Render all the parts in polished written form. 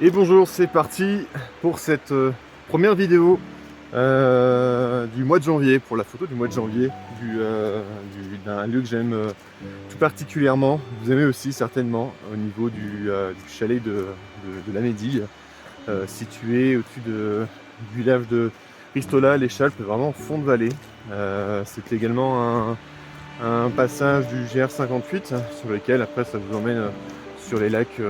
Et bonjour, c'est parti pour cette première vidéo du mois de janvier, pour la photo du mois de janvier, d'un lieu que j'aime tout particulièrement. Vous aimez aussi certainement au niveau du chalet de la Médille, situé au-dessus du village de Ristola, les Chalpes, vraiment en fond de vallée. C'est également un passage du GR58 sur lequel après ça vous emmène sur les lacs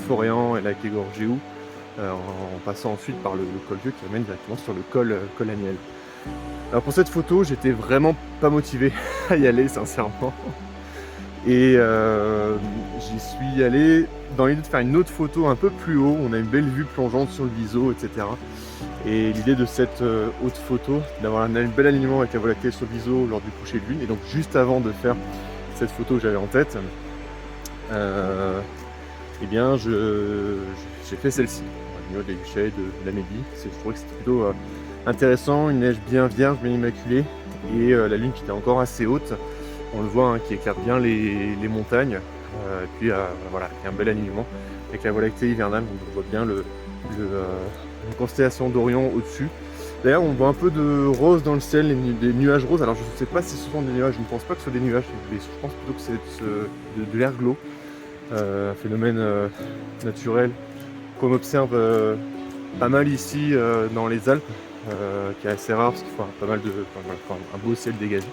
Foréan et lac Égorgéou, en passant ensuite par le col Vieux qui amène directement sur le col Aniel. Alors pour cette photo, j'étais vraiment pas motivé à y aller sincèrement. Et j'y suis allé dans l'idée de faire une autre photo un peu plus haut. On a une belle vue plongeante sur le Viso, etc. Et l'idée de cette haute photo, d'avoir un bel alignement avec la Voie lactée sur le Viso lors du coucher de lune. Et donc juste avant de faire cette photo que j'avais en tête, eh bien j'ai fait celle-ci au niveau des chalet de la Médille. Je trouvais que c'était plutôt intéressant, une neige bien vierge, bien immaculée, et la lune qui était encore assez haute. On le voit, qui éclaire bien les montagnes, et puis voilà, il y a un bel alignement avec la Voie lactée hivernale. On voit bien une constellation d'Orion au-dessus. D'ailleurs, on voit un peu de rose dans le ciel, des nuages roses. Alors je ne sais pas si ce sont des nuages, je ne pense pas que ce soit des nuages, mais je pense plutôt que c'est de l'erglo, un phénomène naturel qu'on observe pas mal ici dans les Alpes, qui est assez rare parce qu'il faut un beau ciel dégagé.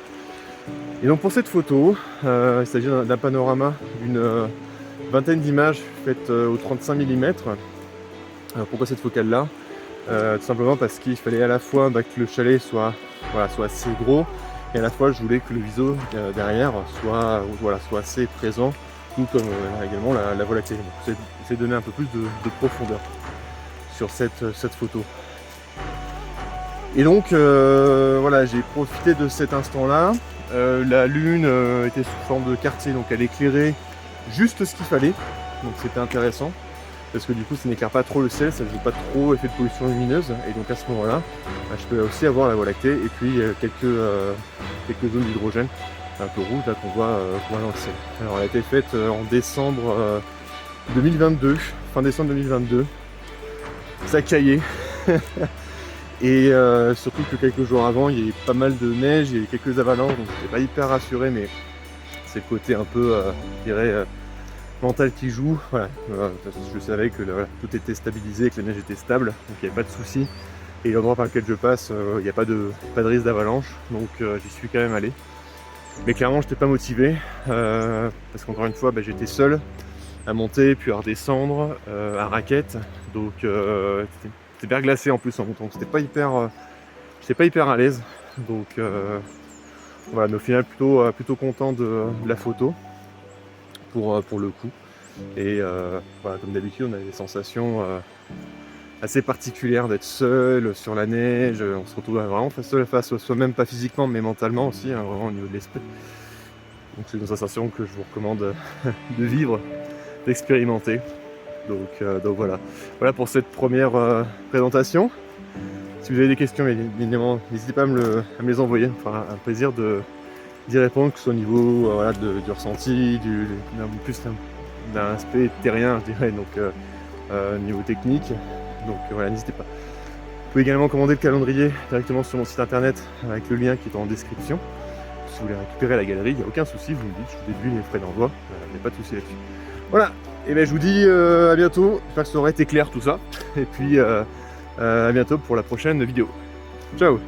Et donc pour cette photo, il s'agit d'un panorama d'une vingtaine d'images faites au 35 mm. Pourquoi cette focale là? Tout simplement parce qu'il fallait à la fois que le chalet soit assez gros, et à la fois je voulais que le Viso derrière soit assez présent, tout comme également la Voie lactée. C'est de donner un peu plus de profondeur sur cette photo. Et donc voilà, j'ai profité de cet instant là. La lune était sous forme de quartier, donc elle éclairait juste ce qu'il fallait, donc c'était intéressant parce que du coup ça n'éclaire pas trop le ciel, ça ne fait pas trop effet de pollution lumineuse, et donc à ce moment là je peux aussi avoir la Voie lactée et puis quelques zones d'hydrogène un peu rouges là qu'on voit dans le ciel. Alors elle a été faite en décembre 2022, fin décembre 2022, ça caillait. Et surtout que quelques jours avant, il y a eu pas mal de neige, il y a eu quelques avalanches, donc j'étais pas hyper rassuré, mais c'est le côté un peu, je dirais, mental qui joue. Voilà. Je savais que tout était stabilisé, que la neige était stable, donc il n'y avait pas de souci. Et l'endroit par lequel je passe, il n'y a pas de risque d'avalanche, donc j'y suis quand même allé. Mais clairement, je n'étais pas motivé, parce qu'encore une fois, j'étais seul à monter, puis à redescendre, à raquette, donc c'était bien glacé en plus en montant, j'étais pas hyper à l'aise, donc voilà, mais au final plutôt content de la photo pour le coup. Et voilà, comme d'habitude on a des sensations assez particulières d'être seul sur la neige. On se retrouve vraiment seul face à soi-même, pas physiquement mais mentalement aussi, vraiment au niveau de l'esprit. Donc c'est une sensation que je vous recommande de vivre, d'expérimenter. Donc voilà pour cette première présentation. Si vous avez des questions, évidemment, n'hésitez pas à me les envoyer. Enfin, un plaisir d'y répondre, que ce soit au niveau du ressenti, plus d'un aspect terrien, je dirais, donc niveau technique. Donc voilà, n'hésitez pas. Vous pouvez également commander le calendrier directement sur mon site internet avec le lien qui est en description. Si vous voulez récupérer la galerie, il n'y a aucun souci, vous me dites, je vous déduis les frais d'envoi, il n'y a pas de souci là-dessus. Voilà, et je vous dis à bientôt, j'espère que ça aura été clair tout ça, et puis à bientôt pour la prochaine vidéo. Ciao!